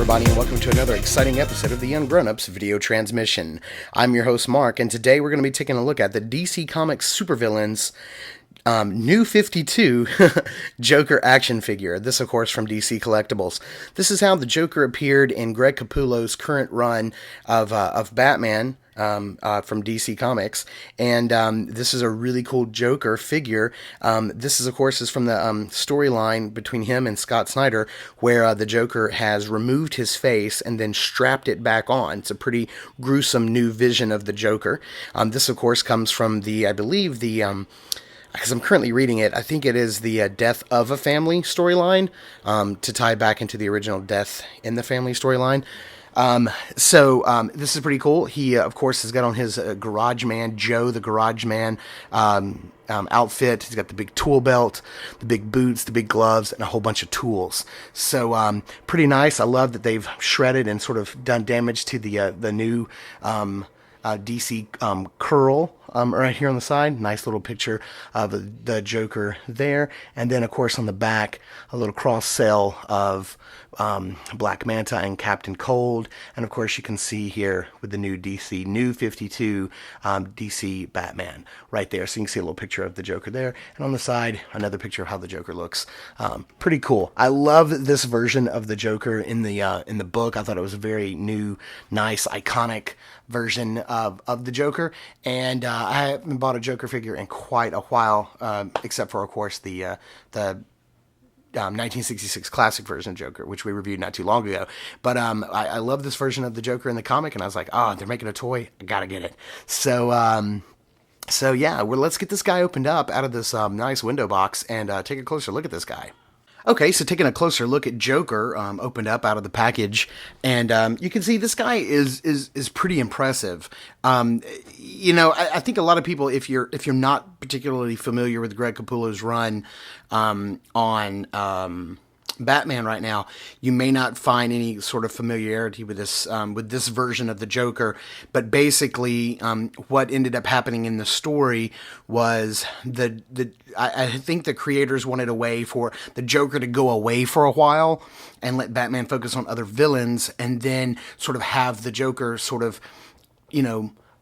everybody, and welcome to another exciting episode of the Ungrownups video transmission. I'm your host, Mark, and today we're going to be taking a look at the DC Comics supervillains New 52 Joker action figure. This, of course, from DC Collectibles. This is how the Joker appeared in Greg Capullo's current run of Batman from DC Comics, and this is a really cool Joker figure. This is, of course, is from the storyline between him and Scott Snyder, where the Joker has removed his face and then strapped it back on. It's a pretty gruesome new vision of the Joker. This, of course, comes from I believe because I'm currently reading it, I think it is the Death of a Family storyline, to tie back into the original Death in the Family storyline. This is pretty cool. He, of course, has got on his Garage Man, Joe the Garage Man outfit. He's got the big tool belt, the big boots, the big gloves, and a whole bunch of tools. So, pretty nice. I love that they've shredded and sort of done damage to the new DC curl right here on the side. Nice little picture of the Joker there. And then, of course, on the back, a little cross-sell of Black Manta and Captain Cold. And, of course, you can see here with the new DC, New 52 DC Batman right there. So you can see a little picture of the Joker there. And on the side, another picture of how the Joker looks. Pretty cool. I love this version of the Joker in the book. I thought it was a very new, nice, iconic version of the Joker. And I haven't bought a Joker figure in quite a while, except for, of course, the 1966 classic version of Joker, which we reviewed not too long ago. But I love this version of the Joker in the comic, and I was like, they're making a toy, I gotta get it. So yeah, let's get this guy opened up out of this nice window box and take a closer look at this guy. Okay, so taking a closer look at Joker, opened up out of the package, and you can see this guy is pretty impressive. I think a lot of people, if you're not particularly familiar with Greg Capullo's run on Batman right now, you may not find any sort of familiarity with this version of the Joker. But basically, what ended up happening in the story was I think the creators wanted a way for the Joker to go away for a while and let Batman focus on other villains, and then sort of have the Joker sort of,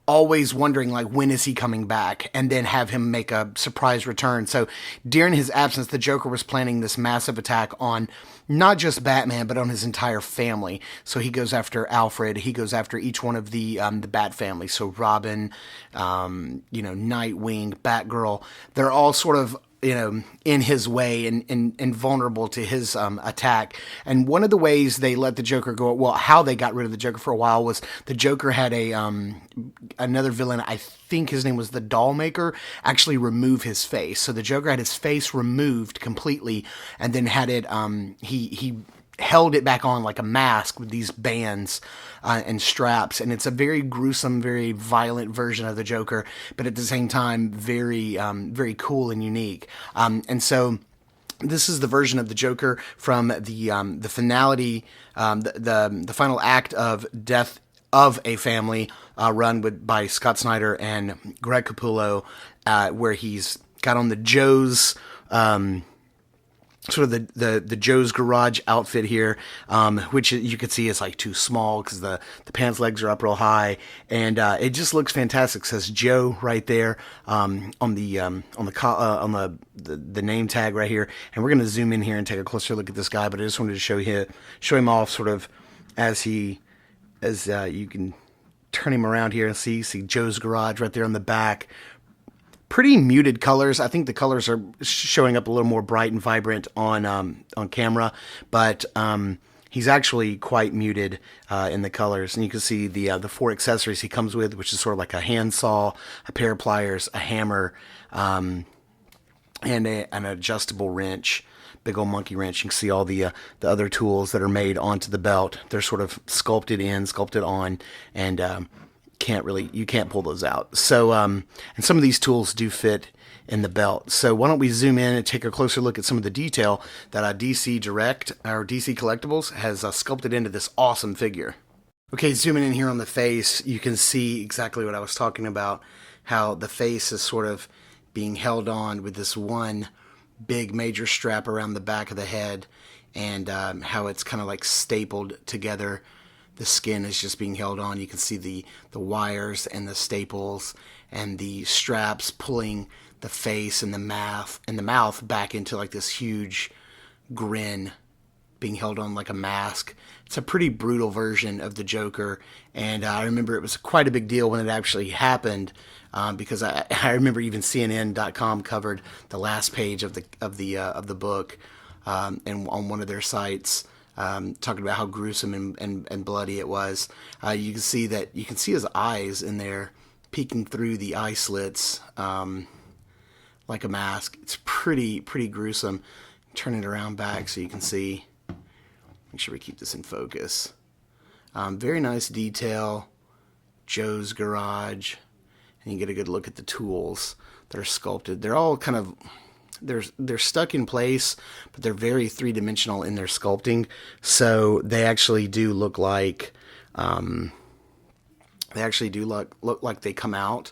always wondering, like, when is he coming back, and then have him make a surprise return. So during his absence, the Joker was planning this massive attack on not just Batman, but on his entire family. So he goes after Alfred, he goes after each one of the Bat family. So Robin, Nightwing, Batgirl, they're all sort of, in his way and vulnerable to his attack. And one of the ways they let the Joker go, how they got rid of the Joker for a while, was the Joker had another villain, I think his name was the Dollmaker, actually remove his face. So the Joker had his face removed completely, and then had it, he held it back on like a mask with these bands and straps, and it's a very gruesome, very violent version of the Joker, but at the same time very very cool and unique. And so this is the version of the Joker from the finality, the final act of Death of a Family, run by Scott Snyder and Greg Capullo, where he's got on the Joe's sort of the Joe's Garage outfit here, which you could see is like too small because the pants legs are up real high, and it just looks fantastic. It says Joe right there on the name tag right here, and we're gonna zoom in here and take a closer look at this guy. But I just wanted to show him off sort of as you can turn him around here and see Joe's Garage right there on the back. Pretty muted colors. I think the colors are showing up a little more bright and vibrant on camera, but he's actually quite muted in the colors. And you can see the 4 accessories he comes with, which is sort of like a handsaw, a pair of pliers, a hammer, and an adjustable wrench. Big old monkey wrench. You can see all the other tools that are made onto the belt. They're sort of sculpted on, and you can't pull those out. So, and some of these tools do fit in the belt. So why don't we zoom in and take a closer look at some of the detail that DC Collectibles has sculpted into this awesome figure. Okay, zooming in here on the face, you can see exactly what I was talking about, how the face is sort of being held on with this one big major strap around the back of the head, and how it's kind of like stapled together. The skin is just being held on. You can see the wires and the staples and the straps pulling the face and the mouth back into like this huge grin, being held on like a mask. It's a pretty brutal version of the Joker, and I remember it was quite a big deal when it actually happened, because I remember even CNN.com covered the last page of the book, and on one of their sites, talking about how gruesome and bloody it was. You can see his eyes in there peeking through the eye slits, like a mask. It's pretty gruesome. Turn it around back so you can see. Make sure we keep this in focus. Very nice detail. Joe's garage, and you get a good look at the tools that are sculpted. They're all kind of they're stuck in place, but they're very three-dimensional in their sculpting. So they actually do look like look like they come out.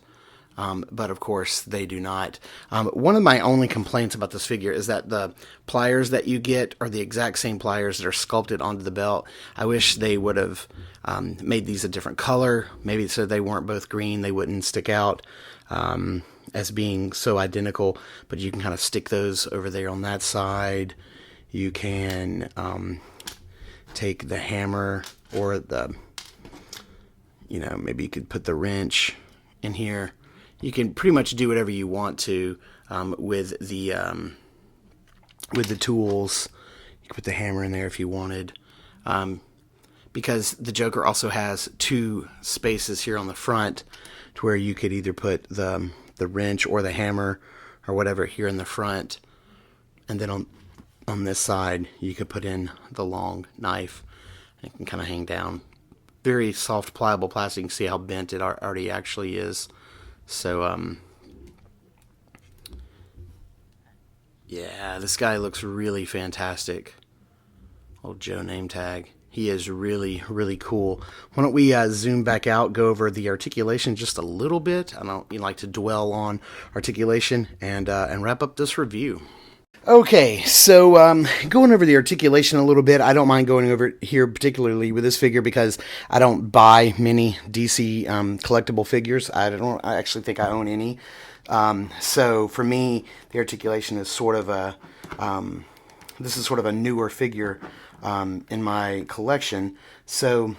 But of course they do not. One of my only complaints about this figure is that the pliers that you get are the exact same pliers that are sculpted onto the belt. I wish they would have made these a different color, maybe so they weren't both green, they wouldn't stick out as being so identical. But you can kind of stick those over there on that side. You can take the hammer, or maybe you could put the wrench in here. You can pretty much do whatever you want to with the tools. You can put the hammer in there if you wanted, because the Joker also has two spaces here on the front, to where you could either put the wrench or the hammer or whatever here in the front, and then on this side you could put in the long knife. It can kind of hang down. Very soft, pliable plastic. You can see how bent it already actually is. So, yeah, this guy looks really fantastic. Old Joe name tag. He is really, really cool. Why don't we zoom back out, go over the articulation just a little bit. I don't like to dwell on articulation, and wrap up this review. Okay, so going over the articulation a little bit. I don't mind going over it here, particularly with this figure, because I don't buy many DC collectible figures. I actually think I own any. So for me, the articulation is sort of this is sort of a newer figure in my collection. So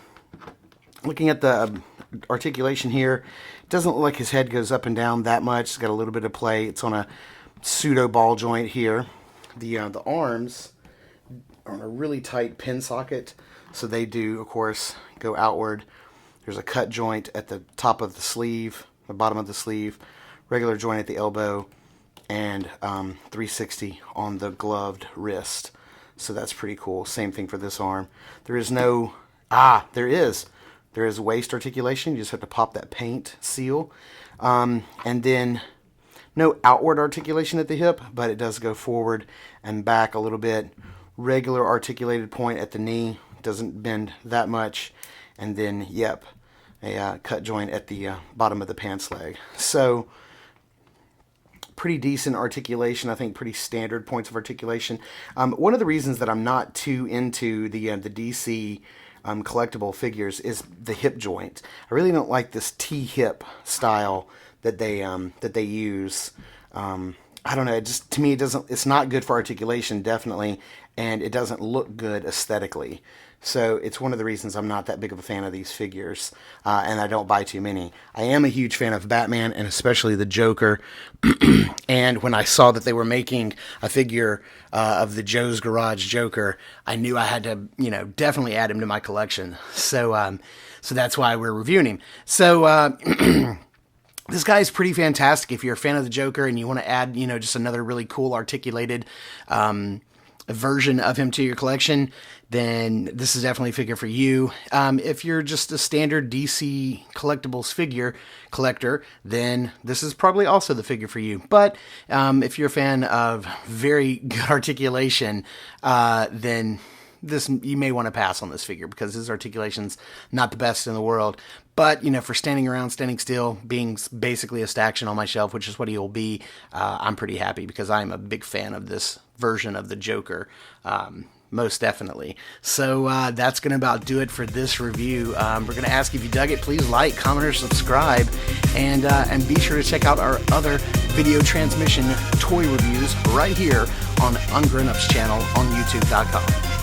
looking at the articulation here, it doesn't look like his head goes up and down that much. It's got a little bit of play. It's on a pseudo ball joint here. The arms are on a really tight pin socket, so they do, of course, go outward. There's a cut joint at the top of the sleeve, the bottom of the sleeve, regular joint at the elbow, and 360 on the gloved wrist. So that's pretty cool. Same thing for this arm. There is no there is waist articulation. You just have to pop that paint seal, and then no outward articulation at the hip, but it does go forward and back a little bit. Regular articulated point at the knee, doesn't bend that much. And then, a cut joint at the bottom of the pants leg. So, pretty decent articulation. I think pretty standard points of articulation. One of the reasons that I'm not too into the DC collectible figures is the hip joint. I really don't like this T-hip style that they use. I don't know. To me, it's not good for articulation, definitely, and it doesn't look good aesthetically. So it's one of the reasons I'm not that big of a fan of these figures, and I don't buy too many. I am a huge fan of Batman, and especially the Joker. And when I saw that they were making a figure of the Joe's Garage Joker, I knew I had to, definitely add him to my collection. So that's why we're reviewing him. So this guy is pretty fantastic. If you're a fan of the Joker and you want to add, just another really cool articulated version of him to your collection, then this is definitely a figure for you. If you're just a standard DC collectibles figure collector, then this is probably also the figure for you. But if you're a fan of very good articulation, then you may want to pass on this figure, because his articulation's not the best in the world. But, for standing around, standing still, being basically a staction on my shelf, which is what he'll be, I'm pretty happy, because I'm a big fan of this version of the Joker. most definitely. So that's going to about do it for this review. We're going to ask if you dug it, please like, comment, or subscribe, and be sure to check out our other video transmission toy reviews right here on Ungrownups channel on YouTube.com.